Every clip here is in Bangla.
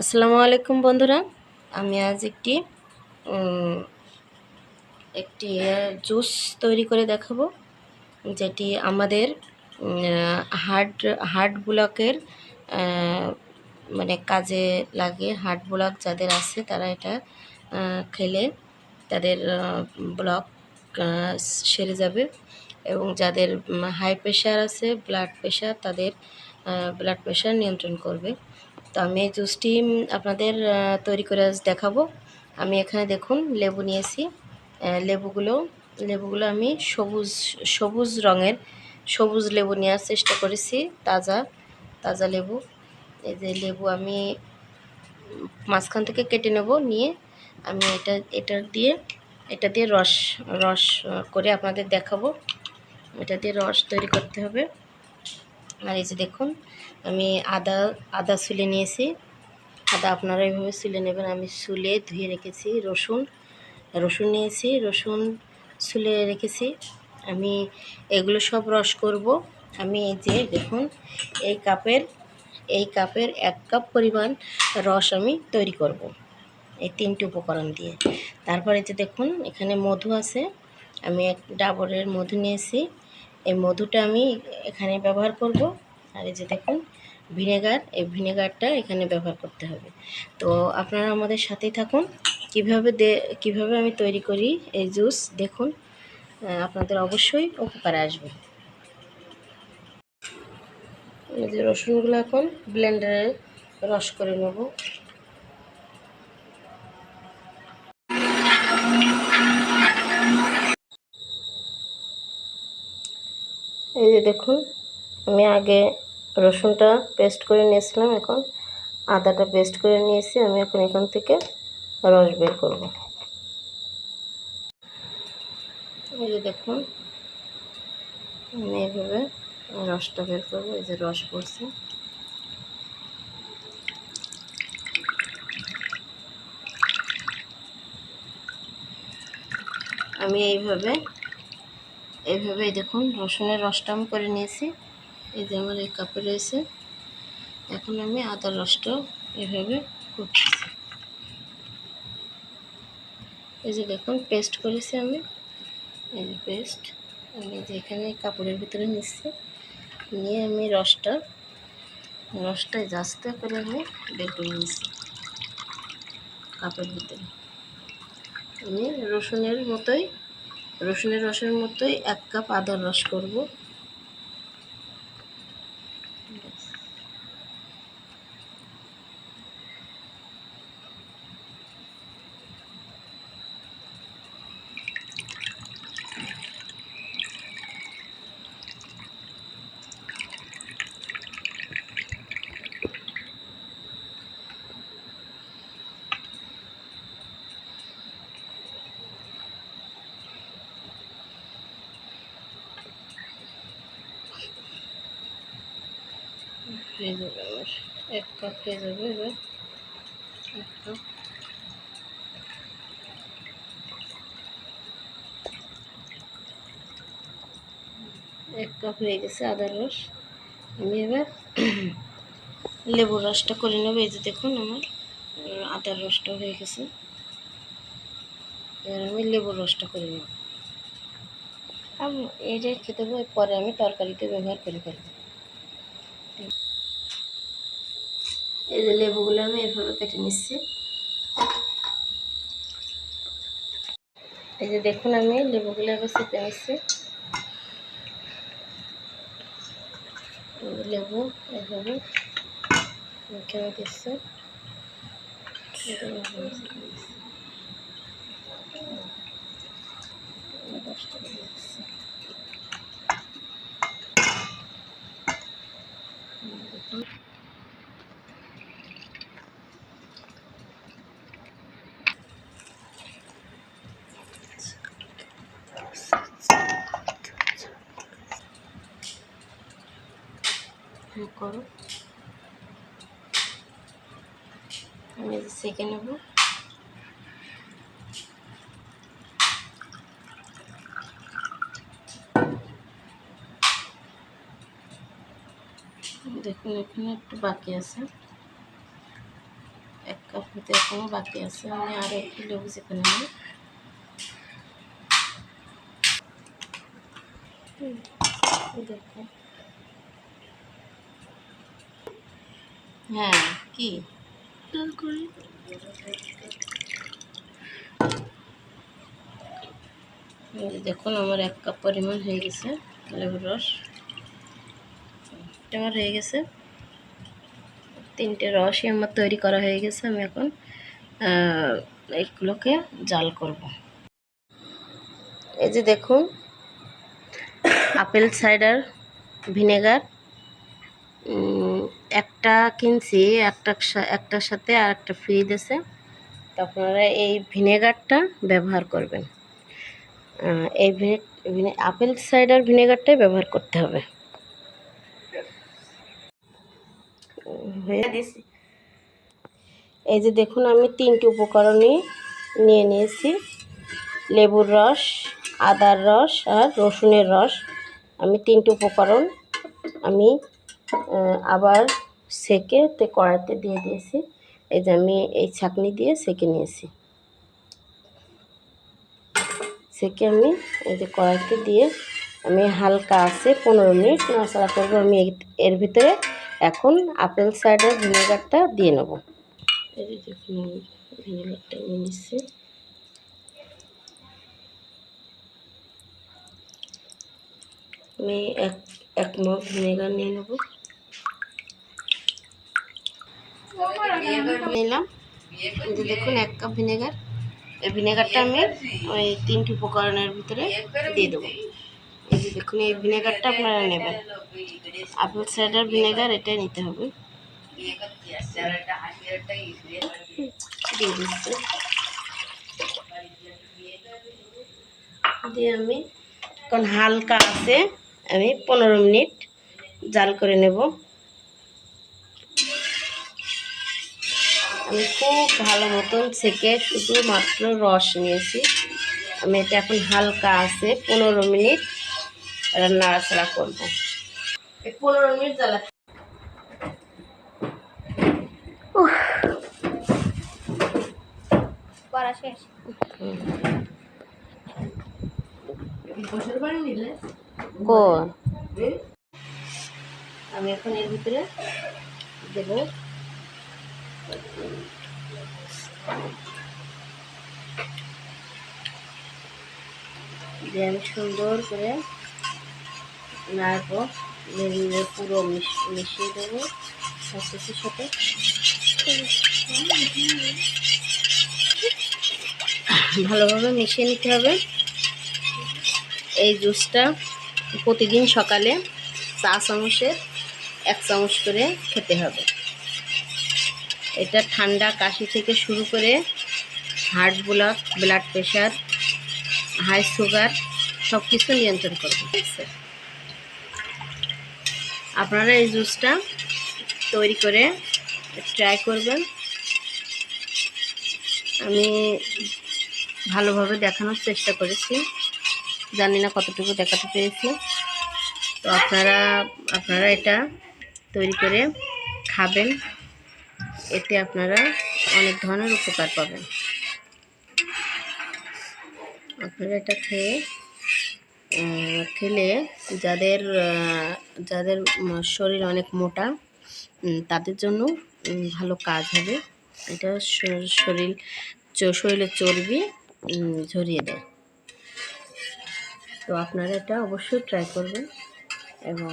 আসসালামু আলাইকুম বন্ধুরা। আমি আজ একটি একটি জুস তৈরি করে দেখাবো, যেটি আমাদের হার্ট হার্ট ব্লকের মানে কাজে লাগে। হার্ট ব্লক যাদের আছে তারা এটা খেলে তাদের ব্লক সেরে যাবে, এবং যাদের হাই প্রেশার আছে, ব্লাড প্রেশার, তাদের ব্লাড প্রেশার নিয়ন্ত্রণ করবে। তো আমি এই জুসটি আপনাদের তৈরি করে আজ দেখাবো। আমি এখানে দেখুন লেবু নিয়েছি। লেবুগুলো আমি সবুজ সবুজ রঙের সবুজ লেবু নেওয়ার চেষ্টা করেছি। তাজা তাজা লেবু। এই যে লেবু আমি মাঝখান থেকে কেটে নেব, নিয়ে আমি এটা দিয়ে রস রস করে আপনাদের দেখাবো। এটা দিয়ে রস তৈরি করতে হবে। আর এই যে দেখুন আমি আদা আদা ছুলে নিয়েছি। আদা আপনারা এইভাবে ছুলে নেবেন। আমি ছুলে ধুয়ে রেখেছি। রসুন নিয়েছি, রসুন ছুলে রেখেছি। আমি এগুলো সব রস করব। আমি এই যে দেখুন এই কাপের 1 কাপ পরিমাণ রস আমি তৈরি করব এই 3টি উপকরণ দিয়ে। তারপরে যে দেখুন এখানে মধু আছে। আমি এক ডাবরের মধু নিয়েছি। এই মধুটা আমি এখানে ব্যবহার করব। আর এই যে দেখুন ভিনেগার, এই ভিনেগারটা এখানে ব্যবহার করতে হবে। তো আপনারা আমাদের সাথেই থাকুন। কিভাবে আমি তৈরি করি এই জুস দেখুন, আপনাদের অবশ্যই উপকারে আসবে। এই যে রসুনগুলো এখন ব্লেন্ডারে রস করে নেব। এই যে দেখুন আমি আগে রসুনটা পেস্ট করে নিয়েছিলাম, এখন আদাটা পেস্ট করে নিয়েছি। আমি এখন এখান থেকে রস বের করব। এই যে দেখুন আমি এইভাবে রসটা বের করবো। এই যে রস পড়ছে। আমি এইভাবে দেখুন রসুনের রসটা আমি করে নিয়েছি। এই যে আমার এই কাপে রয়েছে। এখন আমি আদার রসটাও এভাবে করছি। এই যে দেখুন পেস্ট করেছি আমি। এই যে পেস্ট আমি যে এখানে কাপড়ের ভিতরে নিচ্ছি, নিয়ে আমি রসটা আস্তে করে আমি বের করে নিচ্ছি কাপের ভিতরে। আমি রসুনের রসের মতোই 1 কাপ আদার রস করব। হয়ে যাবে আমার 1 কাপ হয়ে যাবে। এবার 1 কাপ হয়ে গেছে আদার রস। আমি এবার লেবুর রসটা করে নেব। এই যে দেখুন আমার আদার রসটা হয়ে গেছে। এবার আমি লেবুর রসটা করে নেব। এই যে খেতে পরে আমি তরকারিতে ব্যবহার করে ফেলব। এই যে লেবুগুলো আমি এভাবে কেটে নিচ্ছি। এই যে দেখুন আমি লেবুগুলো এবার চেপে নিচ্ছি। লেবু এভাবে মুখে দিচ্ছে। করো আমি সেঁকে নেব। দেখুন এখানে একটু বাকি আছে। এক কাপ হতে এখনো বাকি আছে, আমি আরও একটু লেবু চেপে নেব। দেখো, হ্যাঁ কি দেখুন আমার 1 কাপ পরিমাণ হয়ে গেছে লেবুর রস। এটা আমার হয়ে গেছে, 3টে রসই আমার তৈরি করা হয়ে গেছে। আমি এখন এইগুলোকে জাল করব। এই যে দেখুন আপেল সাইডার ভিনেগার একটা কিনছি, একটার সাথে আর একটা ফ্রি দিয়েছে। তো আপনারা এই ভিনেগারটা ব্যবহার করবেন। এই আপেল সাইডার ভিনেগারটাই ব্যবহার করতে হবে। এই যে দেখুন আমি 3টে উপকরণই নিয়ে নিয়েছি, লেবুর রস, আদার রস আর রসুনের রস। আমি 3টে উপকরণ আমি আবার সেকে কড়াইতে দিয়ে দিয়েছি। এই যে আমি এই ছাঁকনি দিয়ে সেকে নিয়েছি। সেকে আমি এই যে কড়াইতে দিয়ে আমি হালকা আছে 15 মিনিট নাড়াচাড়া করবো। আমি এর ভিতরে এখন আপেল সাইডার ভিনেগারটা দিয়ে নেব। এই যে দেখুন আমি ভিনেগারটা নিয়ে নিচ্ছি। আমি এক মগ ভিনেগার নিয়ে নেব, নিলাম। এই যে দেখুন 1 কাপ ভিনেগার। এই ভিনেগারটা আমি ওই 3টে উপকরণের ভিতরে দিয়ে দেবো। এই যে দেখুন এই ভিনেগারটা আপনারা নেবেন, আপেল সাইডার ভিনেগার এটাই নিতে হবে। দিয়ে দিচ্ছি, দিয়ে আমি এখন হালকা আছে আমি 15 মিনিট জাল করে নেব। আমি খুব ভালো মতন সেকে শুধুমাত্র রস নিয়েছি। আমি এটা এখন হালকা আছে 15 মিনিট নাড়াচাড়া করবো। 15 মিনিট জ্বালা করা শেষ। আমি এখন এর ভিতরে দেব দিয়ে আমি সুন্দর করে নাড়বো, পুরো মিশিয়ে দেবো সবকিছুর সাথে। ভালোভাবে মিশিয়ে নিতে হবে। এই জুসটা প্রতিদিন সকালে চা চামচের 1 চামচ করে খেতে হবে। এটা ঠান্ডা কাশি থেকে শুরু করে heart block, blood pressure, high sugar সব কিছু নিয়ন্ত্রণ করবে। ঠিক আছে, আপনারা এই জুসটা তৈরি করে ট্রাই করবেন। আমি ভালোভাবে দেখানোর চেষ্টা করেছি, জানি না কতটুকু দেখাতে পেরেছি। তো আপনারা এটা তৈরি করে খাবেন, এতে আপনারা অনেক ধরনের উপকার পাবেন। আপনারা এটা খেলে যাদের যাদের শরীর অনেক মোটা তাদের জন্য ভালো কাজ হবে। এটা শরীরে চর্বি ঝরিয়ে দেয়। তো আপনারা এটা অবশ্যই ট্রাই করবেন এবং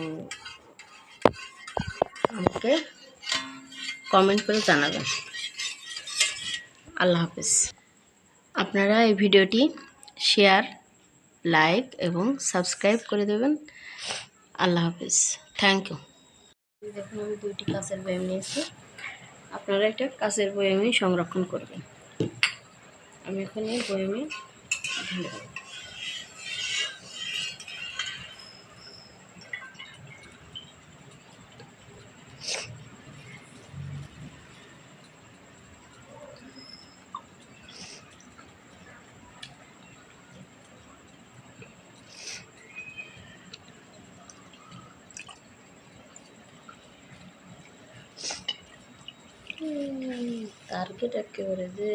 আমাকে কমেন্ট করে জানাবেন। আল্লাহ হাফেজ। আপনারা এই ভিডিওটি শেয়ার, লাইক এবং সাবস্ক্রাইব করে দেবেন। আল্লাহ হাফেজ, থ্যাংক ইউ। দেখুন আমি 2টি কাঁচের বয়াম নিয়েছি, আপনারা একটা কাঁচের বয়ামে সংরক্ষণ করবেন। আমি এখন এই বয়ামে ঢেলে দেবো। টার্গেট একেবারে যে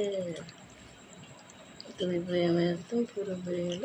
2 বয়ামে একদম পুরো হয়ে গেল।